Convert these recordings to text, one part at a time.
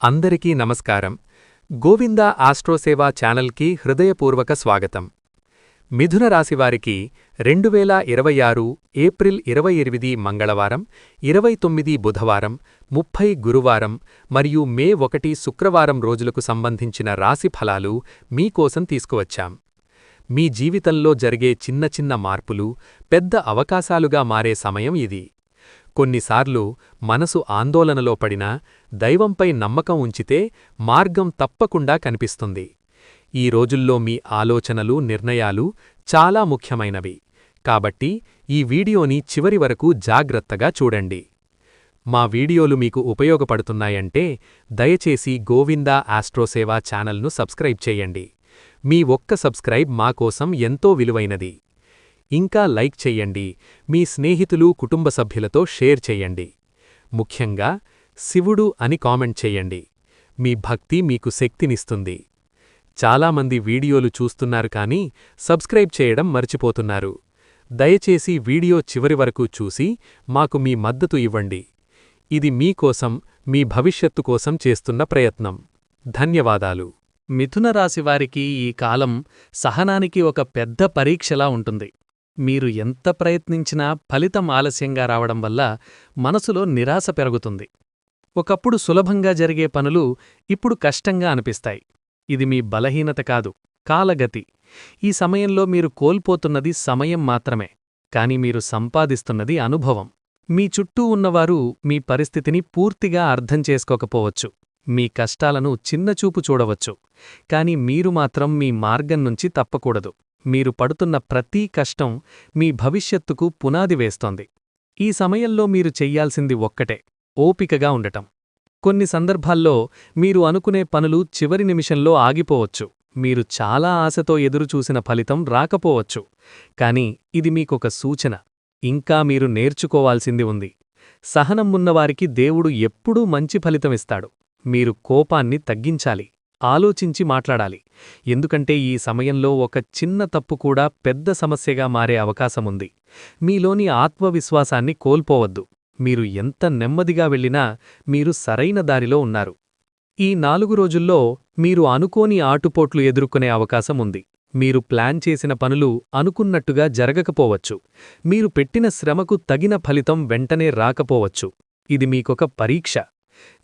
అందరికీ నమస్కారం. గోవింద ఆస్ట్రోసేవ ఛానల్కి హృదయపూర్వక స్వాగతం. మిథున రాశివారికి 2026 ఏప్రిల్ 28 మంగళవారం, 29 బుధవారం, 30 గురువారం మరియు మే 1 శుక్రవారం రోజులకు సంబంధించిన రాశి ఫలాలు మీకోసం తీసుకువచ్చాం. మీ జీవితంలో జరిగే చిన్న చిన్న మార్పులు పెద్ద అవకాశాలుగా మారే సమయం ఇది. కొన్నిసార్లు మనసు ఆందోళనలో పడినా దైవంపై నమ్మకం ఉంచితే మార్గం తప్పకుండా కనిపిస్తుంది. ఈ రోజుల్లో మీ ఆలోచనలు, నిర్ణయాలు చాలా ముఖ్యమైనవి. కాబట్టి ఈ వీడియోని చివరి వరకు జాగ్రత్తగా చూడండి. మా వీడియోలు మీకు ఉపయోగపడుతున్నాయంటే దయచేసి గోవింద ఆస్ట్రోసేవ ఛానల్ను సబ్స్క్రైబ్ చేయండి. మీ ఒక్క సబ్స్క్రైబ్ మాకోసం ఎంతో విలువైనది. ఇంకా లైక్ చెయ్యండి, మీ స్నేహితులు, కుటుంబ సభ్యులతో షేర్ చెయ్యండి. ముఖ్యంగా శివుడు అని కామెంట్ చెయ్యండి. మీ భక్తి మీకు శక్తినిస్తుంది. చాలామంది వీడియోలు చూస్తున్నారు కానీ సబ్స్క్రైబ్ చేయడం మర్చిపోతున్నారు. దయచేసి వీడియో చివరి వరకు చూసి మాకు మీ మద్దతు ఇవ్వండి. ఇది మీకోసం, మీ భవిష్యత్తు కోసం చేస్తున్న ప్రయత్నం. ధన్యవాదాలు. మిథున రాశివారికి ఈ కాలం సహనానికి ఒక పెద్ద పరీక్షలా ఉంటుంది. మీరు ఎంత ప్రయత్నించినా ఫలితం ఆలస్యంగా రావడం వల్ల మనసులో నిరాశ పెరుగుతుంది. ఒకప్పుడు సులభంగా జరిగే పనులు ఇప్పుడు కష్టంగా అనిపిస్తాయి. ఇది మీ బలహీనత కాదు, కాలగతి. ఈ సమయంలో మీరు కోల్పోతున్నది సమయం మాత్రమే, కాని మీరు సంపాదిస్తున్నది అనుభవం. మీ చుట్టూ ఉన్నవారు మీ పరిస్థితిని పూర్తిగా అర్థం చేసుకోకపోవచ్చు. మీ కష్టాలను చిన్నచూపు చూడవచ్చు. కాని మీరు మాత్రం మీ మార్గం నుంచి తప్పకూడదు. మీరు పడుతున్న ప్రతీ కష్టం మీ భవిష్యత్తుకు పునాది వేస్తోంది. ఈ సమయంలో మీరు చెయ్యాల్సింది ఒక్కటే, ఓపికగా ఉండటం. కొన్ని సందర్భాల్లో మీరు అనుకునే పనులు చివరి నిమిషంలో ఆగిపోవచ్చు. మీరు చాలా ఆశతో ఎదురుచూసిన ఫలితం రాకపోవచ్చు. కాని ఇది మీకొక సూచన. ఇంకా మీరు నేర్చుకోవాల్సింది ఉంది. సహనం ఉన్నవారికి దేవుడు ఎప్పుడూ మంచి ఫలితమిస్తాడు. మీరు కోపాన్ని తగ్గించాలి, ఆలోచించి మాట్లాడాలి. ఎందుకంటే ఈ సమయంలో ఒక చిన్న తప్పు కూడా పెద్ద సమస్యగా మారే అవకాశముంది. మీలోని ఆత్మవిశ్వాసాన్ని కోల్పోవద్దు. మీరు ఎంత నెమ్మదిగా వెళ్ళినా మీరు సరైన దారిలో ఉన్నారు. ఈ 4 రోజుల్లో మీరు అనుకోని ఆటుపోట్లు ఎదుర్కొనే అవకాశం ఉంది. మీరు ప్లాన్ చేసిన పనులు అనుకున్నట్టుగా జరగకపోవచ్చు. మీరు పెట్టిన శ్రమకు తగిన ఫలితం వెంటనే రాకపోవచ్చు. ఇది మీకొక పరీక్ష.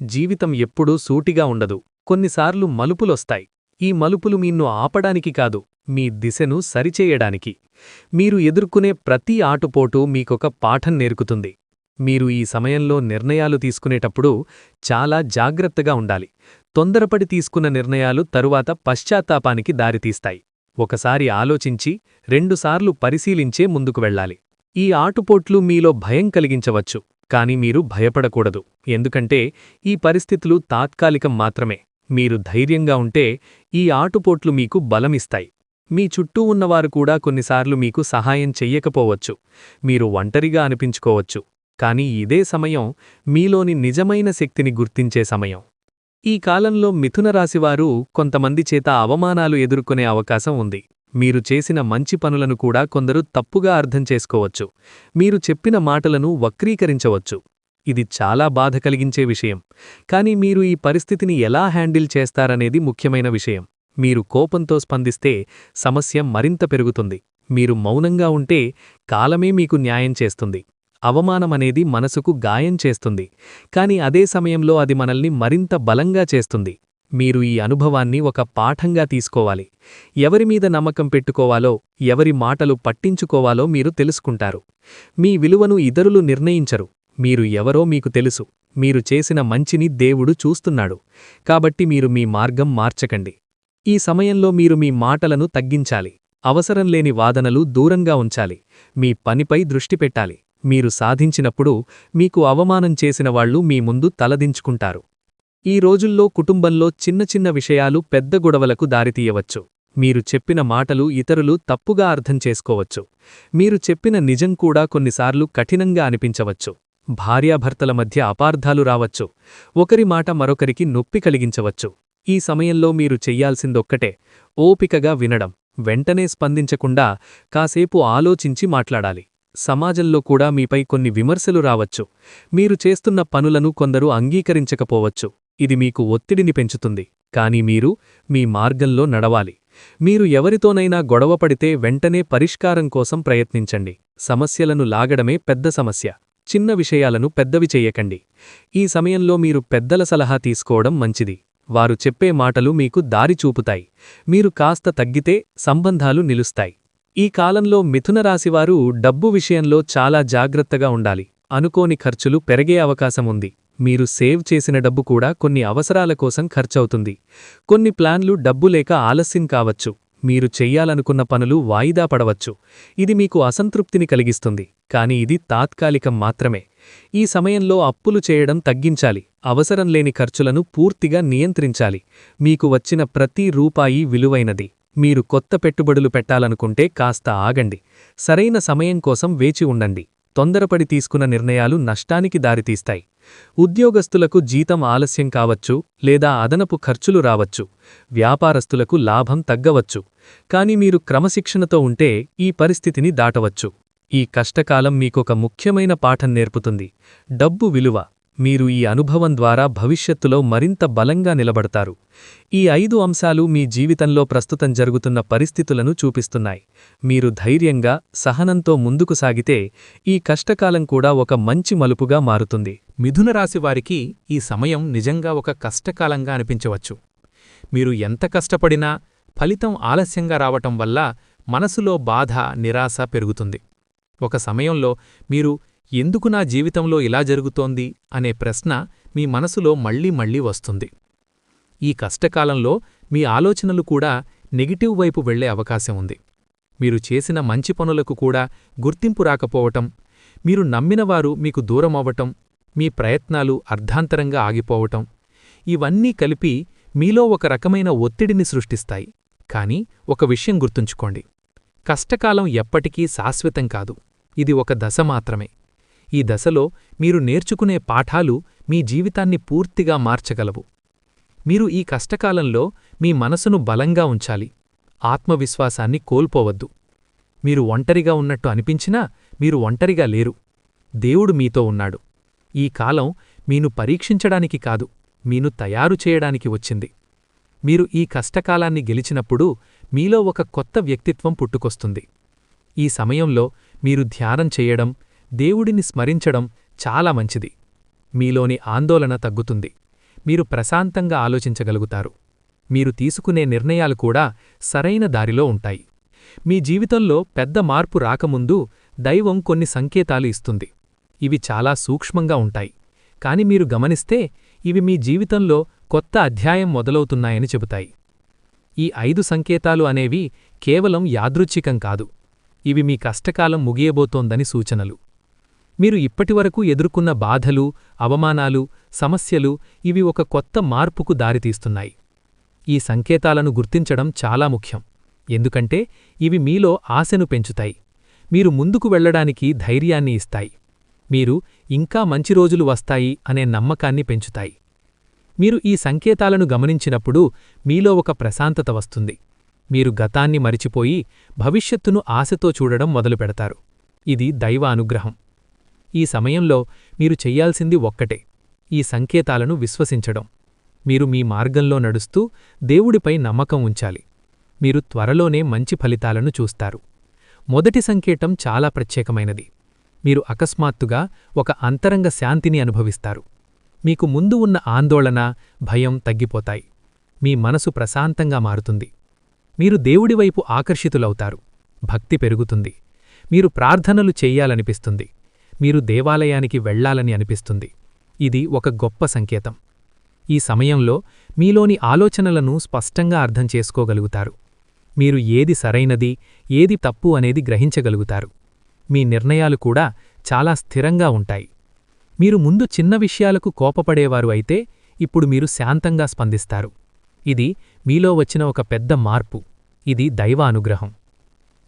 జీవితం ఎప్పుడూ సూటిగా ఉండదు. కొన్నిసార్లు మలుపులొస్తాయి. ఈ మలుపులు మీన్ను ఆపడానికి కాదు, మీ దిశను సరిచేయడానికి. మీరు ఎదుర్కొనే ప్రతి ఆటుపోటు మీకొక పాఠం నేర్పుతుంది. మీరు ఈ సమయంలో నిర్ణయాలు తీసుకునేటప్పుడు చాలా జాగ్రత్తగా ఉండాలి. తొందరపడి తీసుకున్న నిర్ణయాలు తరువాత పశ్చాత్తాపానికి దారితీస్తాయి. ఒకసారి ఆలోచించి 2 సార్లు పరిశీలించే ముందుకు వెళ్ళాలి. ఈ ఆటుపోట్లు మీలో భయం కలిగించవచ్చు, కాని మీరు భయపడకూడదు. ఎందుకంటే ఈ పరిస్థితులు తాత్కాలికం మాత్రమే. మీరు ధైర్యంగా ఉంటే ఈ ఆటుపోట్లు మీకు బలమిస్తాయి. మీ చుట్టూ ఉన్నవారు కూడా కొన్నిసార్లు మీకు సహాయం చెయ్యకపోవచ్చు. మీరు ఒంటరిగా అనిపించుకోవచ్చు. కాని ఇదే సమయం మీలోని నిజమైన శక్తిని గుర్తించే సమయం. ఈ కాలంలో మిథున రాశివారు కొంతమంది చేత అవమానాలు ఎదుర్కొనే అవకాశం ఉంది. మీరు చేసిన మంచి పనులను కూడా కొందరు తప్పుగా అర్థం చేసుకోవచ్చు. మీరు చెప్పిన మాటలను వక్రీకరించవచ్చు. ఇది చాలా బాధ కలిగించే విషయం. కాని మీరు ఈ పరిస్థితిని ఎలా హ్యాండిల్ చేస్తారనేది ముఖ్యమైన విషయం. మీరు కోపంతో స్పందిస్తే సమస్య మరింత పెరుగుతుంది. మీరు మౌనంగా ఉంటే కాలమే మీకు న్యాయం చేస్తుంది. అవమానమనేది మనసుకు గాయం చేస్తుంది. కాని అదే సమయంలో అది మనల్ని మరింత బలంగా చేస్తుంది. మీరు ఈ అనుభవాన్ని ఒక పాఠంగా తీసుకోవాలి. ఎవరిమీద నమ్మకం పెట్టుకోవాలో, ఎవరి మాటలు పట్టించుకోవాలో మీరు తెలుసుకుంటారు. మీ విలువను ఇతరులు నిర్ణయించరు. మీరు ఎవరో మీకు తెలుసు. మీరు చేసిన మంచిని దేవుడు చూస్తున్నాడు. కాబట్టి మీరు మీ మార్గం మార్చకండి. ఈ సమయంలో మీరు మీ మాటలను తగ్గించాలి. అవసరం లేని వాదనలు దూరంగా ఉంచాలి. మీ పనిపై దృష్టి పెట్టాలి. మీరు సాధించినప్పుడు మీకు అవమానం చేసిన వాళ్లు మీ ముందు తలదించుకుంటారు. ఈ రోజుల్లో కుటుంబంలో చిన్న చిన్న విషయాలు పెద్ద గొడవలకు దారితీయవచ్చు. మీరు చెప్పిన మాటలు ఇతరులు తప్పుగా అర్థం చేసుకోవచ్చు. మీరు చెప్పిన నిజం కూడా కొన్నిసార్లు కఠినంగా అనిపించవచ్చు. భార్యాభర్తల మధ్య అపార్థాలు రావచ్చు. ఒకరి మాట మరొకరికి నొప్పి కలిగించవచ్చు. ఈ సమయంలో మీరు చెయ్యాల్సిందొక్కటే, ఓపికగా వినడం. వెంటనే స్పందించకుండా కాసేపు ఆలోచించి మాట్లాడాలి. సమాజంలో కూడా మీపై కొన్ని విమర్శలు రావచ్చు. మీరు చేస్తున్న పనులను కొందరు అంగీకరించకపోవచ్చు. ఇది మీకు ఒత్తిడిని పెంచుతుంది, కానీ మీరు మీ మార్గంలో నడవాలి. మీరు ఎవరితోనైనా గొడవపడితే వెంటనే పరిష్కారం కోసం ప్రయత్నించండి. సమస్యలను లాగడమే పెద్ద సమస్య. చిన్న విషయాలను పెద్దవి చెయ్యకండి. ఈ సమయంలో మీరు పెద్దల సలహా తీసుకోవడం మంచిది. వారు చెప్పే మాటలు మీకు దారి చూపుతాయి. మీరు కాస్త తగ్గితే సంబంధాలు నిలుస్తాయి. ఈ కాలంలో మిథున రాశివారు డబ్బు విషయంలో చాలా జాగ్రత్తగా ఉండాలి. అనుకోని ఖర్చులు పెరిగే అవకాశముంది. మీరు సేవ్ చేసిన డబ్బు కూడా కొన్ని అవసరాల కోసం ఖర్చవుతుంది. కొన్ని ప్లాన్లు డబ్బు లేక ఆలస్యం కావచ్చు. మీరు చెయ్యాలనుకున్న పనులు వాయిదా పడవచ్చు. ఇది మీకు అసంతృప్తిని కలిగిస్తుంది, కానీ ఇది తాత్కాలికం మాత్రమే. ఈ సమయంలో అప్పులు చేయడం తగ్గించాలి. అవసరం లేని ఖర్చులను పూర్తిగా నియంత్రించాలి. మీకు వచ్చిన ప్రతి రూపాయి విలువైనది. మీరు కొత్త పెట్టుబడులు పెట్టాలనుకుంటే కాస్త ఆగండి. సరైన సమయం కోసం వేచి ఉండండి. తొందరపడి తీసుకున్న నిర్ణయాలు నష్టానికి దారితీస్తాయి. ఉద్యోగస్తులకు జీతం ఆలస్యం కావచ్చు, లేదా అదనపు ఖర్చులు రావచ్చు. వ్యాపారస్తులకు లాభం తగ్గవచ్చు. కానీ మీరు క్రమశిక్షణతో ఉంటే ఈ పరిస్థితిని దాటవచ్చు. ఈ కష్టకాలం మీకొక ముఖ్యమైన పాఠం నేర్పుతుంది: డబ్బు విలువ. మీరు ఈ అనుభవం ద్వారా భవిష్యత్తులో మరింత బలంగా నిలబడతారు. ఈ 5 అంశాలు మీ జీవితంలో ప్రస్తుతం జరుగుతున్న పరిస్థితులను చూపిస్తున్నాయి. మీరు ధైర్యంగా, సహనంతో ముందుకు సాగితే ఈ కష్టకాలం కూడా ఒక మంచి మలుపుగా మారుతుంది. మిథున రాశివారికి ఈ సమయం నిజంగా ఒక కష్టకాలంగా అనిపించవచ్చు. మీరు ఎంత కష్టపడినా ఫలితం ఆలస్యంగా రావటం వల్ల మనసులో బాధ, నిరాశ పెరుగుతుంది. ఒక సమయంలో మీరు ఎందుకు నా జీవితంలో ఇలా జరుగుతోంది అనే ప్రశ్న మీ మనసులో మళ్లీ మళ్లీ వస్తుంది. ఈ కష్టకాలంలో మీ ఆలోచనలు కూడా నెగిటివ్ వైపు వెళ్లే అవకాశం ఉంది. మీరు చేసిన మంచి పనులకు కూడా గుర్తింపు రాకపోవటం, మీరు నమ్మినవారు మీకు దూరమవ్వటం, మీ ప్రయత్నాలు అర్ధాంతరంగా ఆగిపోవటం, ఇవన్నీ కలిపి మీలో ఒక రకమైన ఒత్తిడిని సృష్టిస్తాయి. కానీ ఒక విషయం గుర్తుంచుకోండి: కష్టకాలం ఎప్పటికీ శాశ్వతం కాదు. ఇది ఒక దశ మాత్రమే. ఈ దశలో మీరు నేర్చుకునే పాఠాలు మీ జీవితాన్ని పూర్తిగా మార్చగలవు. మీరు ఈ కష్టకాలంలో మీ మనసును బలంగా ఉంచాలి. ఆత్మవిశ్వాసాన్ని కోల్పోవద్దు. మీరు ఒంటరిగా ఉన్నట్టు అనిపించినా మీరు ఒంటరిగా లేరు. దేవుడు మీతో ఉన్నాడు. ఈ కాలం మీను పరీక్షించడానికి కాదు, మీను తయారు చేయడానికి వచ్చింది. మీరు ఈ కష్టకాలాన్ని గెలిచినప్పుడు మీలో ఒక కొత్త వ్యక్తిత్వం పుట్టుకొస్తుంది. ఈ సమయంలో మీరు ధ్యానం చేయడం, దేవుడిని స్మరించడం చాలా మంచిది. మీలోని ఆందోళన తగ్గుతుంది. మీరు ప్రశాంతంగా ఆలోచించగలుగుతారు. మీరు తీసుకునే నిర్ణయాలు కూడా సరైన దారిలో ఉంటాయి. మీ జీవితంలో పెద్ద మార్పు రాకముందు దైవం కొన్ని సంకేతాలు ఇస్తుంది. ఇవి చాలా సూక్ష్మంగా ఉంటాయి, కాని మీరు గమనిస్తే ఇవి మీ జీవితంలో కొత్త అధ్యాయం మొదలవుతున్నాయని చెబుతాయి. ఈ 5 సంకేతాలు అనేవి కేవలం యాదృచ్ఛికం కాదు. ఇవి మీ కష్టకాలం ముగియబోతోందని సూచనలు. మీరు ఇప్పటివరకు ఎదుర్కొన్న బాధలు, అవమానాలు, సమస్యలు ఇవి ఒక కొత్త మార్పుకు దారితీస్తున్నాయి. ఈ సంకేతాలను గుర్తించడం చాలా ముఖ్యం. ఎందుకంటే ఇవి మీలో ఆశను పెంచుతాయి. మీరు ముందుకు వెళ్లడానికి ధైర్యాన్ని ఇస్తాయి. మీరు ఇంకా మంచి రోజులు వస్తాయి అనే నమ్మకాన్ని పెంచుతాయి. మీరు ఈ సంకేతాలను గమనించినప్పుడు మీలో ఒక ప్రశాంతత వస్తుంది. మీరు గతాన్ని మరిచిపోయి భవిష్యత్తును ఆశతో చూడడం మొదలుపెడతారు. ఇది దైవ అనుగ్రహం. ఈ సమయంలో మీరు చెయ్యాల్సింది ఒక్కటే: ఈ సంకేతాలను విశ్వసించడం. మీరు మీ మార్గంలో నడుస్తూ దేవుడిపై నమ్మకం ఉంచాలి. మీరు త్వరలోనే మంచి ఫలితాలను చూస్తారు. మొదటి సంకేతం చాలా ప్రత్యేకమైనది. మీరు అకస్మాత్తుగా ఒక అంతరంగ శాంతిని అనుభవిస్తారు. మీకు ముందు ఉన్న ఆందోళన, భయం తగ్గిపోతాయి. మీ మనసు ప్రశాంతంగా మారుతుంది. మీరు దేవుడివైపు ఆకర్షితులవుతారు. భక్తి పెరుగుతుంది. మీరు ప్రార్థనలు చెయ్యాలనిపిస్తుంది. మీరు దేవాలయానికి వెళ్లాలని అనిపిస్తుంది. ఇది ఒక గొప్ప సంకేతం. ఈ సమయంలో మీలోని ఆలోచనలను స్పష్టంగా అర్థం చేసుకోగలుగుతారు. మీరు ఏది సరైనది, ఏది తప్పు అనేది గ్రహించగలుగుతారు. మీ నిర్ణయాలు కూడా చాలా స్థిరంగా ఉంటాయి. మీరు ముందు చిన్న విషయాలకు కోపపడేవారు అయితే ఇప్పుడు మీరు శాంతంగా స్పందిస్తారు. ఇది మీలో వచ్చిన ఒక పెద్ద మార్పు. ఇది దైవ అనుగ్రహం.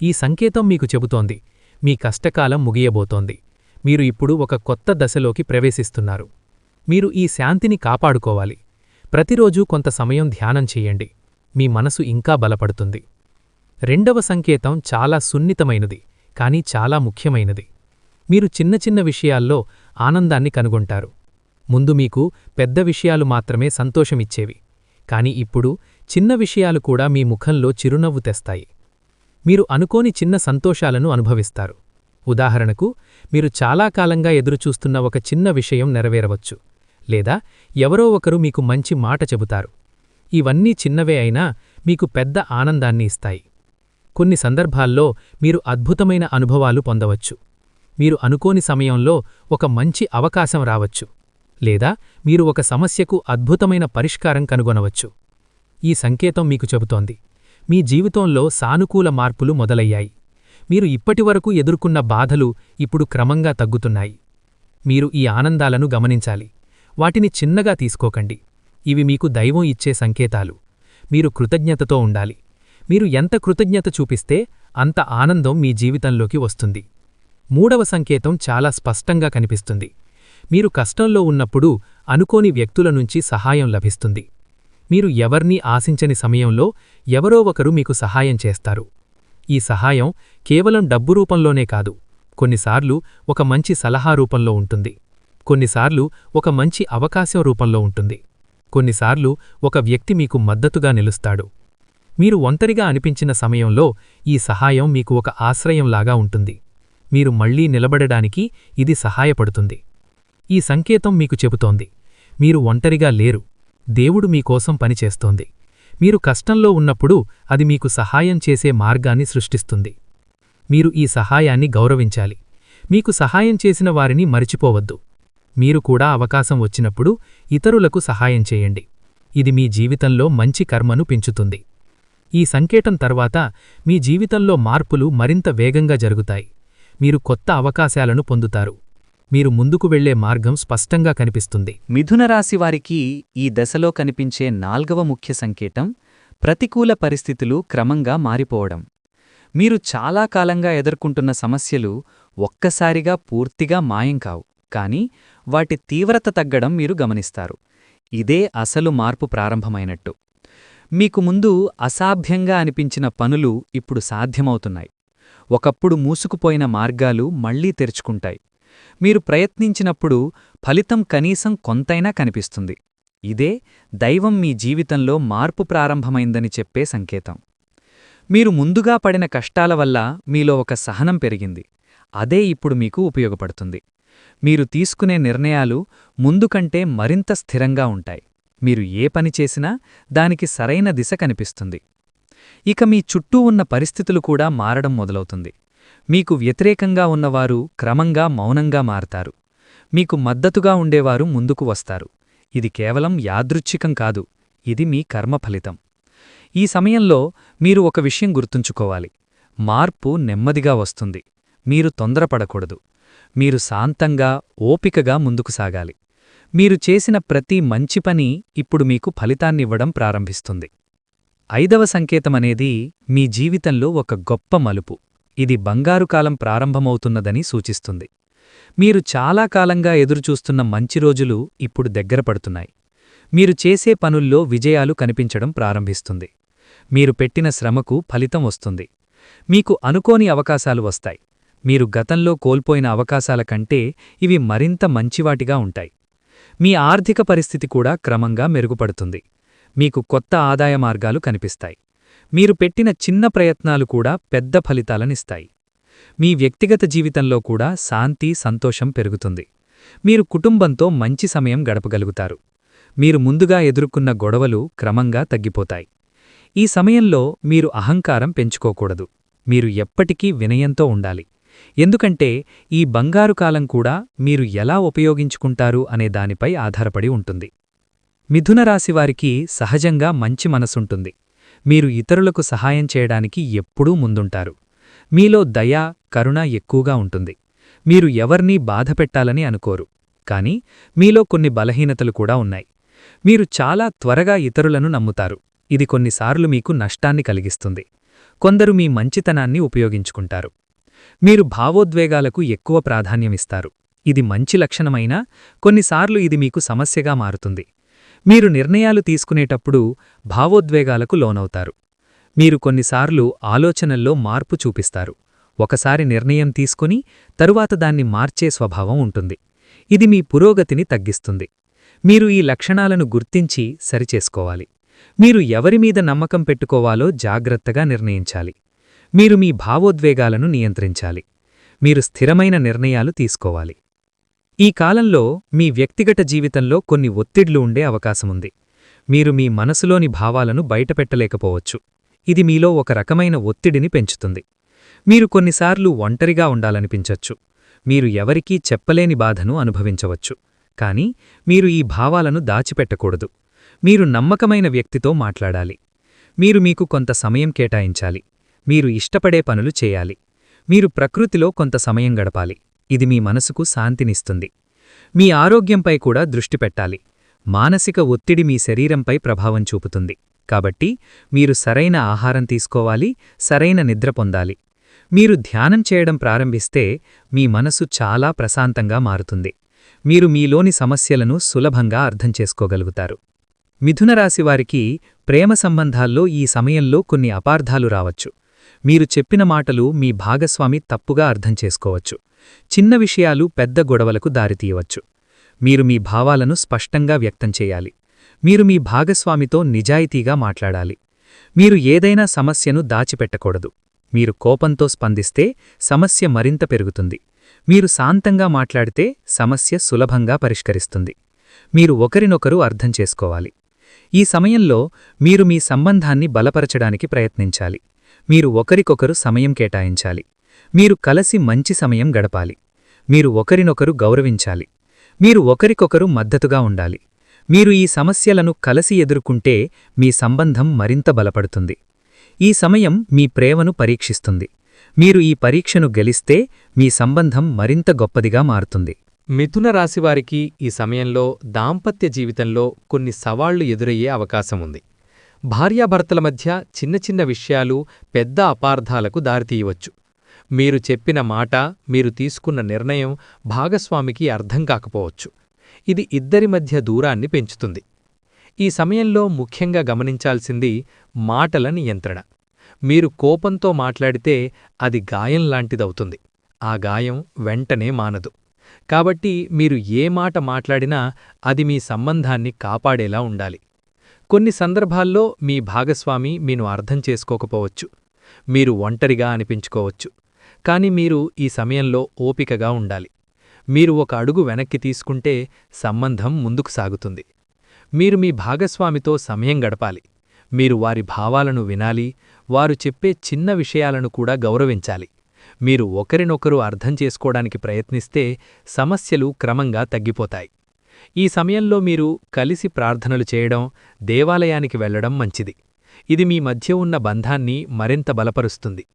ఈ సంకేతం మీకు చెబుతోంది: మీ కష్టకాలం ముగియబోతోంది. మీరు ఇప్పుడు ఒక కొత్త దశలోకి ప్రవేశిస్తున్నారు. మీరు ఈ శాంతిని కాపాడుకోవాలి. ప్రతిరోజూ కొంత సమయం ధ్యానం చెయ్యండి. మీ మనసు ఇంకా బలపడుతుంది. రెండవ సంకేతం చాలా సున్నితమైనది, కానీ చాలా ముఖ్యమైనది. మీరు చిన్న చిన్న విషయాల్లో ఆనందాన్ని కనుగొంటారు. ముందు మీకు పెద్ద విషయాలు మాత్రమే సంతోషమిచ్చేవి కాని ఇప్పుడు చిన్న విషయాలు కూడా మీ ముఖంలో చిరునవ్వు తెస్తాయి. మీరు అనుకోని చిన్న సంతోషాలను అనుభవిస్తారు. ఉదాహరణకు, మీరు చాలా కాలంగా ఎదురుచూస్తున్న ఒక చిన్న విషయం నెరవేరవచ్చు, లేదా ఎవరో ఒకరు మీకు మంచి మాట చెబుతారు. ఇవన్నీ చిన్నవే అయినా మీకు పెద్ద ఆనందాన్ని ఇస్తాయి. కొన్ని సందర్భాల్లో మీరు అద్భుతమైన అనుభవాలు పొందవచ్చు. మీరు అనుకోని సమయంలో ఒక మంచి అవకాశం రావచ్చు, లేదా మీరు ఒక సమస్యకు అద్భుతమైన పరిష్కారం కనుగొనవచ్చు. ఈ సంకేతం మీకు చెబుతోంది, మీ జీవితంలో సానుకూల మార్పులు మొదలయ్యాయి. మీరు ఇప్పటివరకు ఎదుర్కొన్న బాధలు ఇప్పుడు క్రమంగా తగ్గుతున్నాయి. మీరు ఈ ఆనందాలను గమనించాలి. వాటిని చిన్నగా తీసుకోకండి. ఇవి మీకు దైవం ఇచ్చే సంకేతాలు. మీరు కృతజ్ఞతతో ఉండాలి. మీరు ఎంత కృతజ్ఞత చూపిస్తే అంత ఆనందం మీ జీవితంలోకి వస్తుంది. మూడవ సంకేతం చాలా స్పష్టంగా కనిపిస్తుంది. మీరు కష్టంలో ఉన్నప్పుడు అనుకోని వ్యక్తుల నుంచి సహాయం లభిస్తుంది. మీరు ఎవర్నీ ఆశించని సమయంలో ఎవరో ఒకరు మీకు సహాయం చేస్తారు. ఈ సహాయం కేవలం డబ్బు రూపంలోనే కాదు, కొన్నిసార్లు ఒక మంచి సలహా రూపంలో ఉంటుంది. కొన్నిసార్లు ఒక మంచి అవకాశం రూపంలో ఉంటుంది. కొన్నిసార్లు ఒక వ్యక్తి మీకు మద్దతుగా నిలుస్తాడు. మీరు ఒంటరిగా అనిపించిన సమయంలో ఈ సహాయం మీకు ఒక ఆశ్రయంలాగా ఉంటుంది. మీరు మళ్లీ నిలబడడానికి ఇది సహాయపడుతుంది. ఈ సంకేతం మీకు చెబుతోంది, మీరు ఒంటరిగా లేరు. దేవుడు మీకోసం పనిచేస్తోంది. మీరు కష్టంలో ఉన్నప్పుడు అది మీకు సహాయం చేసే మార్గాన్ని సృష్టిస్తుంది. మీరు ఈ సహాయాన్ని గౌరవించాలి. మీకు సహాయం చేసిన వారిని మరిచిపోవద్దు. మీరు కూడా అవకాశం వచ్చినప్పుడు ఇతరులకు సహాయం చేయండి. ఇది మీ జీవితంలో మంచి కర్మను పెంచుతుంది. ఈ సంకేతం తర్వాత మీ జీవితంలో మార్పులు మరింత వేగంగా జరుగుతాయి. మీరు కొత్త అవకాశాలను పొందుతారు. మీరు ముందుకు వెళ్లే మార్గం స్పష్టంగా కనిపిస్తుంది. మిథునరాశివారికి ఈ దశలో కనిపించే 4వ ముఖ్య సంకేతం ప్రతికూల పరిస్థితులు క్రమంగా మారిపోవడం. మీరు చాలా కాలంగా ఎదుర్కొంటున్న సమస్యలు ఒక్కసారిగా పూర్తిగా మాయం కావు, కానీ వాటి తీవ్రత తగ్గడం మీరు గమనిస్తారు. ఇదే అసలు మార్పు ప్రారంభమైనట్టు. మీకు ముందు అసాధ్యంగా అనిపించిన పనులు ఇప్పుడు సాధ్యమవుతున్నాయి. ఒకప్పుడు మూసుకుపోయిన మార్గాలు మళ్లీ తెరుచుకుంటాయి. మీరు ప్రయత్నించినప్పుడు ఫలితం కనీసం కొంతైనా కనిపిస్తుంది. ఇదే దైవం మీ జీవితంలో మార్పు ప్రారంభమైందని చెప్పే సంకేతం. మీరు ముందుగా పడిన కష్టాల వల్ల మీలో ఒక సహనం పెరిగింది. అదే ఇప్పుడు మీకు ఉపయోగపడుతుంది. మీరు తీసుకునే నిర్ణయాలు ముందుకంటే మరింత స్థిరంగా ఉంటాయి. మీరు ఏ పని చేసినా దానికి సరైన దిశ కనిపిస్తుంది. ఇక మీ చుట్టూ ఉన్న పరిస్థితులు కూడా మారడం మొదలవుతుంది. మీకు వ్యతిరేకంగా ఉన్నవారు క్రమంగా మౌనంగా మారతారు. మీకు మద్దతుగా ఉండేవారు ముందుకు వస్తారు. ఇది కేవలం యాదృచ్ఛికం కాదు, ఇది మీ కర్మ ఫలితం. ఈ సమయంలో మీరు ఒక విషయం గుర్తుంచుకోవాలి. మార్పు నెమ్మదిగా వస్తుంది. మీరు తొందరపడకూడదు. మీరు శాంతంగా, ఓపికగా ముందుకు సాగాలి. మీరు చేసిన ప్రతి మంచి పని ఇప్పుడు మీకు ఫలితాన్నివ్వడం ప్రారంభిస్తుంది. 5వ సంకేతమనేది మీ జీవితంలో ఒక గొప్ప మలుపు. ఇది బంగారుకాలం ప్రారంభమవుతున్నదని సూచిస్తుంది. మీరు చాలా కాలంగా ఎదురుచూస్తున్న మంచి రోజులు ఇప్పుడు దగ్గరపడుతున్నాయి. మీరు చేసే పనుల్లో విజయాలు కనిపించడం ప్రారంభిస్తుంది. మీరు పెట్టిన శ్రమకు ఫలితం వస్తుంది. మీకు అనుకోని అవకాశాలు వస్తాయి. మీరు గతంలో కోల్పోయిన అవకాశాల కంటే ఇవి మరింత మంచివాటిగా ఉంటాయి. మీ ఆర్థిక పరిస్థితి కూడా క్రమంగా మెరుగుపడుతుంది. మీకు కొత్త ఆదాయ మార్గాలు కనిపిస్తాయి. మీరు పెట్టిన చిన్న ప్రయత్నాలు కూడా పెద్ద ఫలితాలనిస్తాయి. మీ వ్యక్తిగత జీవితంలో కూడా శాంతి, సంతోషం పెరుగుతుంది. మీరు కుటుంబంతో మంచి సమయం గడపగలుగుతారు. మీరు ముందుగా ఎదుర్కొన్న గొడవలు క్రమంగా తగ్గిపోతాయి. ఈ సమయంలో మీరు అహంకారం పెంచుకోకూడదు. మీరు ఎప్పటికీ వినయంతో ఉండాలి. ఎందుకంటే ఈ బంగారు కాలం కూడా మీరు ఎలా ఉపయోగించుకుంటారు అనే దానిపై ఆధారపడి ఉంటుంది. మిథునరాశివారికి సహజంగా మంచి మనసుంటుంది. మీరు ఇతరులకు సహాయం చేయడానికి ఎప్పుడూ ముందుంటారు. మీలో దయ, కరుణ ఎక్కువగా ఉంటుంది. మీరు ఎవర్నీ బాధపెట్టాలని అనుకోరు. కాని మీలో కొన్ని బలహీనతలు కూడా ఉన్నాయి. మీరు చాలా త్వరగా ఇతరులను నమ్ముతారు. ఇది కొన్నిసార్లు మీకు నష్టాన్ని కలిగిస్తుంది. కొందరు మీ మంచితనాన్ని ఉపయోగించుకుంటారు. మీరు భావోద్వేగాలకు ఎక్కువ ప్రాధాన్యమిస్తారు. ఇది మంచి లక్షణమైనా కొన్నిసార్లు ఇది మీకు సమస్యగా మారుతుంది. మీరు నిర్ణయాలు తీసుకునేటప్పుడు భావోద్వేగాలకు లోనవుతారు. మీరు కొన్నిసార్లు ఆలోచనల్లో మార్పు చూపిస్తారు. ఒకసారి నిర్ణయం తీసుకుని తరువాత దాన్ని మార్చే స్వభావం ఉంటుంది. ఇది మీ పురోగతిని తగ్గిస్తుంది. మీరు ఈ లక్షణాలను గుర్తించి సరిచేసుకోవాలి. మీరు ఎవరిమీద నమ్మకం పెట్టుకోవాలో జాగ్రత్తగా నిర్ణయించాలి. మీరు మీ భావోద్వేగాలను నియంత్రించాలి. మీరు స్థిరమైన నిర్ణయాలు తీసుకోవాలి. ఈ కాలంలో మీ వ్యక్తిగత జీవితంలో కొన్ని ఒత్తిడ్లు ఉండే అవకాశముంది. మీరు మీ మనసులోని భావాలను బయటపెట్టలేకపోవచ్చు. ఇది మీలో ఒక రకమైన ఒత్తిడిని పెంచుతుంది. మీరు కొన్నిసార్లు ఒంటరిగా ఉండాలనిపించచ్చు. మీరు ఎవరికీ చెప్పలేని బాధను అనుభవించవచ్చు. కాని మీరు ఈ భావాలను దాచిపెట్టకూడదు. మీరు నమ్మకమైన వ్యక్తితో మాట్లాడాలి. మీరు మీకు కొంత సమయం కేటాయించాలి. మీరు ఇష్టపడే పనులు చేయాలి. మీరు ప్రకృతిలో కొంత సమయం గడపాలి. ఇది మీ మనసుకు శాంతినిస్తుంది. మీ ఆరోగ్యంపై కూడా దృష్టి పెట్టాలి. మానసిక ఒత్తిడి మీ శరీరంపై ప్రభావం చూపుతుంది. కాబట్టి మీరు సరైన ఆహారం తీసుకోవాలి, సరైన నిద్ర పొందాలి. మీరు ధ్యానం చేయడం ప్రారంభిస్తే మీ మనసు చాలా ప్రశాంతంగా మారుతుంది. మీరు మీలోని సమస్యలను సులభంగా అర్థం చేసుకోగలుగుతారు. మిథునరాశివారికి ప్రేమ సంబంధాల్లో ఈ సమయంలో కొన్ని అపార్థాలు రావచ్చు. మీరు చెప్పిన మాటలు మీ భాగస్వామి తప్పుగా అర్థం చేసుకోవచ్చు. చిన్న విషయాలు పెద్ద గొడవలకు దారితీయవచ్చు. మీరు మీ భావాలను స్పష్టంగా వ్యక్తం చేయాలి. మీరు మీ భాగస్వామితో నిజాయితీగా మాట్లాడాలి. మీరు ఏదైనా సమస్యను దాచిపెట్టకూడదు. మీరు కోపంతో స్పందిస్తే సమస్య మరింత పెరుగుతుంది. మీరు శాంతంగా మాట్లాడితే సమస్య సులభంగా పరిష్కరిస్తుంది. మీరు ఒకరినొకరు అర్థం చేసుకోవాలి. ఈ సమయంలో మీరు మీ సంబంధాన్ని బలపరచడానికి ప్రయత్నించాలి. మీరు ఒకరికొకరు సమయం కేటాయించాలి. మీరు కలసి మంచి సమయం గడపాలి. మీరు ఒకరినొకరు గౌరవించాలి. మీరు ఒకరికొకరు మద్దతుగా ఉండాలి. మీరు ఈ సమస్యలను కలసి ఎదుర్కొంటే మీ సంబంధం మరింత బలపడుతుంది. ఈ సమయం మీ ప్రేమను పరీక్షిస్తుంది. మీరు ఈ పరీక్షను గెలిస్తే మీ సంబంధం మరింత గొప్పదిగా మారుతుంది. మిథున రాశివారికి ఈ సమయంలో దాంపత్య జీవితంలో కొన్ని సవాళ్లు ఎదురయ్యే అవకాశముంది. భార్యాభర్తల మధ్య చిన్న చిన్న విషయాలు పెద్ద అపార్థాలకు దారితీయవచ్చు. మీరు చెప్పిన మాట, మీరు తీసుకున్న నిర్ణయం భాగస్వామికి అర్థం కాకపోవచ్చు. ఇది ఇద్దరి మధ్య దూరాన్ని పెంచుతుంది. ఈ సమయంలో ముఖ్యంగా గమనించాల్సింది మాటల నియంత్రణ. మీరు కోపంతో మాట్లాడితే అది గాయంలాంటిదవుతుంది. ఆ గాయం వెంటనే మానదు. కాబట్టి మీరు ఏ మాట మాట్లాడినా అది మీ సంబంధాన్ని కాపాడేలా ఉండాలి. కొన్ని సందర్భాల్లో మీ భాగస్వామి మీను అర్థం చేసుకోకపోవచ్చు. మీరు ఒంటరిగా అనిపించుకోవచ్చు. కాని మీరు ఈ సమయంలో ఓపికగా ఉండాలి. మీరు ఒక అడుగు వెనక్కి తీసుకుంటే సంబంధం ముందుకు సాగుతుంది. మీరు మీ భాగస్వామితో సమయం గడపాలి. మీరు వారి భావాలను వినాలి. వారు చెప్పే చిన్న విషయాలను కూడా గౌరవించాలి. మీరు ఒకరినొకరు అర్థం చేసుకోవడానికి ప్రయత్నిస్తే సమస్యలు క్రమంగా తగ్గిపోతాయి. ఈ సమయంలో మీరు కలిసి ప్రార్థనలు చేయడం, దేవాలయానికి వెళ్లడం మంచిది. ఇది మీ మధ్య ఉన్న బంధాన్ని మరింత బలపరుస్తుంది.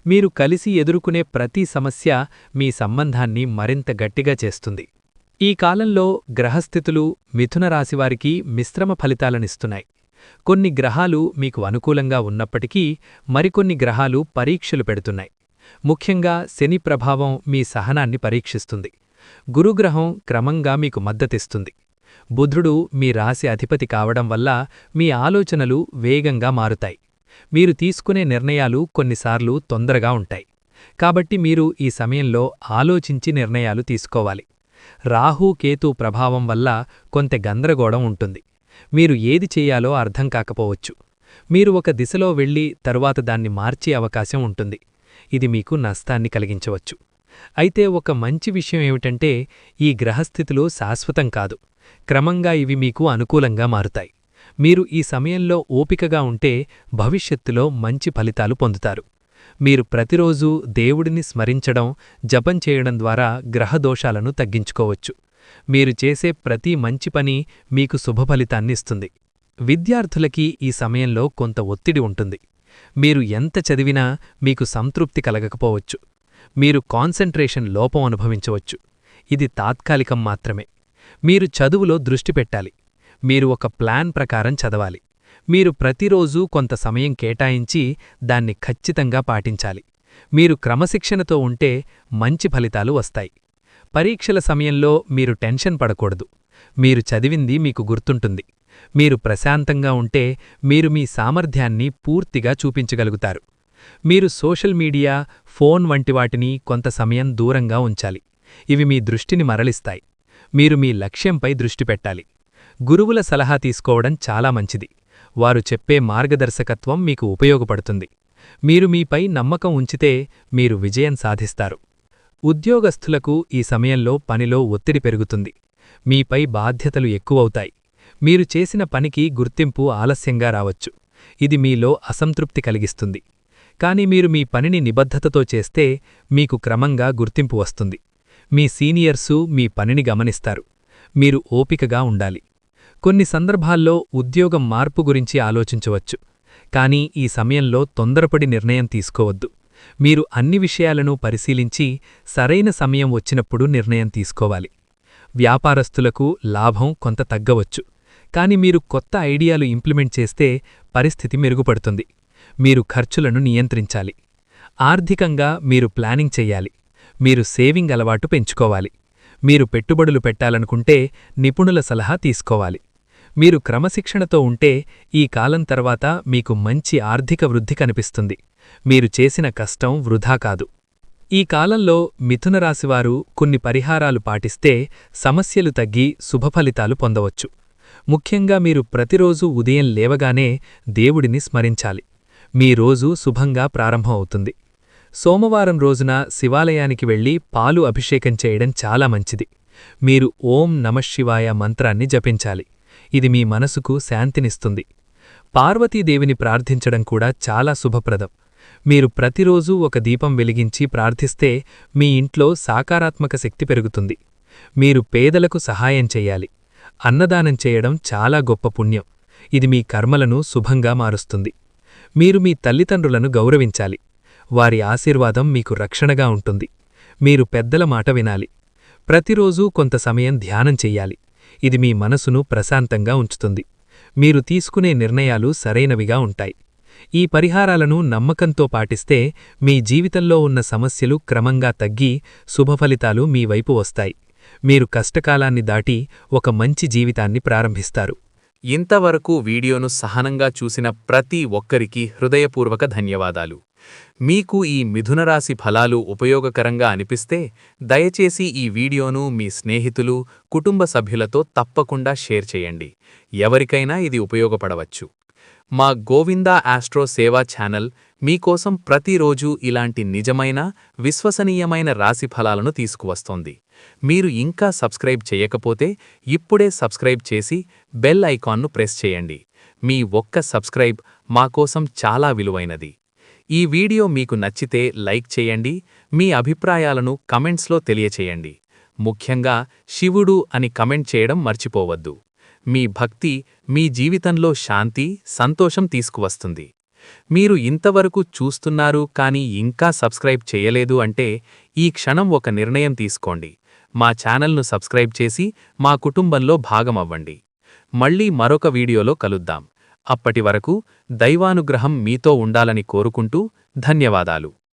మీరు కలిసి ఎదుర్కొనే ప్రతి సమస్య మీ సంబంధాన్ని మరింత గట్టిగా చేస్తుంది. ఈ కాలంలో గ్రహస్థితులు మిథున రాశివారికి మిశ్రమ ఫలితాలనిస్తున్నాయి. కొన్ని గ్రహాలు మీకు అనుకూలంగా ఉన్నప్పటికీ మరికొన్ని గ్రహాలు పరీక్షలు పెడుతున్నాయి. ముఖ్యంగా శని ప్రభావం మీ సహనాన్ని పరీక్షిస్తుంది. గురుగ్రహం క్రమంగా మీకు మద్దతిస్తుంది. బుధుడు మీ రాశి అధిపతి కావడం వల్ల మీ ఆలోచనలు వేగంగా మారుతాయి. మీరు తీసుకునే నిర్ణయాలు కొన్నిసార్లు తొందరగా ఉంటాయి. కాబట్టి మీరు ఈ సమయంలో ఆలోచించి నిర్ణయాలు తీసుకోవాలి. రాహు కేతు ప్రభావం వల్ల కొంత గందరగోళం ఉంటుంది. మీరు ఏది చెయ్యాలో అర్థం కాకపోవచ్చు. మీరు ఒక దిశలో వెళ్ళి తరువాత దాన్ని మార్చే అవకాశం ఉంటుంది. ఇది మీకు నష్టాన్ని కలిగించవచ్చు. అయితే ఒక మంచి విషయం ఏమిటంటే ఈ గ్రహస్థితులు శాశ్వతం కాదు. క్రమంగా ఇవి మీకు అనుకూలంగా మారుతాయి. మీరు ఈ సమయంలో ఓపికగా ఉంటే భవిష్యత్తులో మంచి ఫలితాలు పొందుతారు. మీరు ప్రతిరోజూ దేవుడిని స్మరించడం, జపం చేయడం ద్వారా గ్రహదోషాలను తగ్గించుకోవచ్చు. మీరు చేసే ప్రతి మంచి పని మీకు శుభఫలితాన్నిస్తుంది. విద్యార్థులకి ఈ సమయంలో కొంత ఒత్తిడి ఉంటుంది. మీరు ఎంత చదివినా మీకు సంతృప్తి కలగకపోవచ్చు. మీరు కాన్సంట్రేషన్ లోపం అనుభవించవచ్చు. ఇది తాత్కాలికం మాత్రమే. మీరు చదువులో దృష్టి పెట్టాలి. మీరు ఒక ప్లాన్ ప్రకారం చదవాలి. మీరు ప్రతిరోజూ కొంత సమయం కేటాయించి దాన్ని ఖచ్చితంగా పాటించాలి. మీరు క్రమశిక్షణతో ఉంటే మంచి ఫలితాలు వస్తాయి. పరీక్షల సమయంలో మీరు టెన్షన్ పడకూడదు. మీరు చదివింది మీకు గుర్తుంటుంది. మీరు ప్రశాంతంగా ఉంటే మీరు మీ సామర్థ్యాన్ని పూర్తిగా చూపించగలుగుతారు. మీరు సోషల్ మీడియా, ఫోన్ వంటి వాటిని కొంత సమయం దూరంగా ఉంచాలి. ఇవి మీ దృష్టిని మరలిస్తాయి. మీరు మీ లక్ష్యంపై దృష్టి పెట్టాలి. గురువుల సలహా తీసుకోవడం చాలా మంచిది. వారు చెప్పే మార్గదర్శకత్వం మీకు ఉపయోగపడుతుంది. మీరు మీపై నమ్మకం ఉంచితే మీరు విజయం సాధిస్తారు. ఉద్యోగస్థులకు ఈ సమయంలో పనిలో ఒత్తిడి పెరుగుతుంది. మీపై బాధ్యతలు ఎక్కువవుతాయి. మీరు చేసిన పనికి గుర్తింపు ఆలస్యంగా రావచ్చు. ఇది మీలో అసంతృప్తి కలిగిస్తుంది. కాని మీరు మీ పనిని నిబద్ధతతో చేస్తే మీకు క్రమంగా గుర్తింపు వస్తుంది. మీ సీనియర్సు మీ పనిని గమనిస్తారు. మీరు ఓపికగా ఉండాలి. కొన్ని సందర్భాల్లో ఉద్యోగం మార్పు గురించి ఆలోచించవచ్చు. కానీ ఈ సమయంలో తొందరపడి నిర్ణయం తీసుకోవద్దు. మీరు అన్ని విషయాలను పరిశీలించి సరైన సమయం వచ్చినప్పుడు నిర్ణయం తీసుకోవాలి. వ్యాపారస్తులకు లాభం కొంత తగ్గవచ్చు. కాని మీరు కొత్త ఐడియాలు ఇంప్లిమెంట్ చేస్తే పరిస్థితి మెరుగుపడుతుంది. మీరు ఖర్చులను నియంత్రించాలి. ఆర్థికంగా మీరు ప్లానింగ్ చెయ్యాలి. మీరు సేవింగ్ అలవాటు పెంచుకోవాలి. మీరు పెట్టుబడులు పెట్టాలనుకుంటే నిపుణుల సలహా తీసుకోవాలి. మీరు క్రమశిక్షణతో ఉంటే ఈ కాలం తర్వాత మీకు మంచి ఆర్థిక వృద్ధి కనిపిస్తుంది. మీరు చేసిన కష్టం వృధా కాదు. ఈ కాలంలో మిథునరాశివారు కొన్ని పరిహారాలు పాటిస్తే సమస్యలు తగ్గి శుభఫలితాలు పొందవచ్చు. ముఖ్యంగా మీరు ప్రతిరోజూ ఉదయం లేవగానే దేవుడిని స్మరించాలి. మీ రోజు శుభంగా ప్రారంభం అవుతుంది. సోమవారం రోజున శివాలయానికి వెళ్లి పాలు అభిషేకం చేయడం చాలా మంచిది. మీరు ఓం నమఃశివాయ మంత్రాన్ని జపించాలి. ఇది మీ మనసుకు శాంతినిస్తుంది. పార్వతీదేవిని ప్రార్థించడం కూడా చాలా శుభప్రదం. మీరు ప్రతిరోజూ ఒక దీపం వెలిగించి ప్రార్థిస్తే మీ ఇంట్లో సకారాత్మక శక్తి పెరుగుతుంది. మీరు పేదలకు సహాయం చెయ్యాలి. అన్నదానం చేయడం చాలా గొప్ప పుణ్యం. ఇది మీ కర్మలను శుభంగా మారుస్తుంది. మీరు మీ తల్లిదండ్రులను గౌరవించాలి. వారి ఆశీర్వాదం మీకు రక్షణగా ఉంటుంది. మీరు పెద్దల మాట వినాలి. ప్రతిరోజూ కొంత సమయం ధ్యానం చెయ్యాలి. ఇది మీ మనసును ప్రశాంతంగా ఉంచుతుంది. మీరు తీసుకునే నిర్ణయాలు సరైనవిగా ఉంటాయి. ఈ పరిహారాలను నమ్మకంతో పాటిస్తే మీ జీవితంలో ఉన్న సమస్యలు క్రమంగా తగ్గి శుభఫలితాలు మీ వైపు వస్తాయి. మీరు కష్టకాలాన్ని దాటి ఒక మంచి జీవితాన్ని ప్రారంభిస్తారు. ఇంతవరకు వీడియోను సహనంగా చూసిన ప్రతి ఒక్కరికి హృదయపూర్వక ధన్యవాదాలు. మీకు ఈ మిథునరాశి ఫలాలు ఉపయోగకరంగా అనిపిస్తే దయచేసి ఈ వీడియోను మీ స్నేహితులు, కుటుంబ సభ్యులతో తప్పకుండా షేర్ చేయండి. ఎవరికైనా ఇది ఉపయోగపడవచ్చు. మా గోవిందా ఆస్ట్రో సేవా ఛానల్ మీకోసం ప్రతిరోజూ ఇలాంటి నిజమైన, విశ్వసనీయమైన రాశి ఫలాలను తీసుకువస్తోంది. మీరు ఇంకా సబ్స్క్రైబ్ చేయకపోతే ఇప్పుడే సబ్స్క్రైబ్ చేసి బెల్ ఐకాన్ను ప్రెస్ చేయండి. మీ ఒక్క సబ్స్క్రైబ్ మాకోసం చాలా విలువైనది. ఈ వీడియో మీకు నచ్చితే లైక్ చేయండి. మీ అభిప్రాయాలను కమెంట్స్లో తెలియచేయండి. ముఖ్యంగా శివుడు అని కమెంట్ చేయడం మర్చిపోవద్దు. మీ భక్తి మీ జీవితంలో శాంతి, సంతోషం తీసుకువస్తుంది. మీరు ఇంతవరకు చూస్తున్నారు కానీ ఇంకా సబ్స్క్రైబ్ చేయలేదు అంటే ఈ క్షణం ఒక నిర్ణయం తీసుకోండి. మా ఛానల్ను సబ్స్క్రైబ్ చేసి మా కుటుంబంలో భాగమవ్వండి. మళ్ళీ మరొక వీడియోలో కలుద్దాం. అప్పటి వరకు దైవానుగ్రహం మీతో ఉండాలని కోరుకుంటూ ధన్యవాదాలు.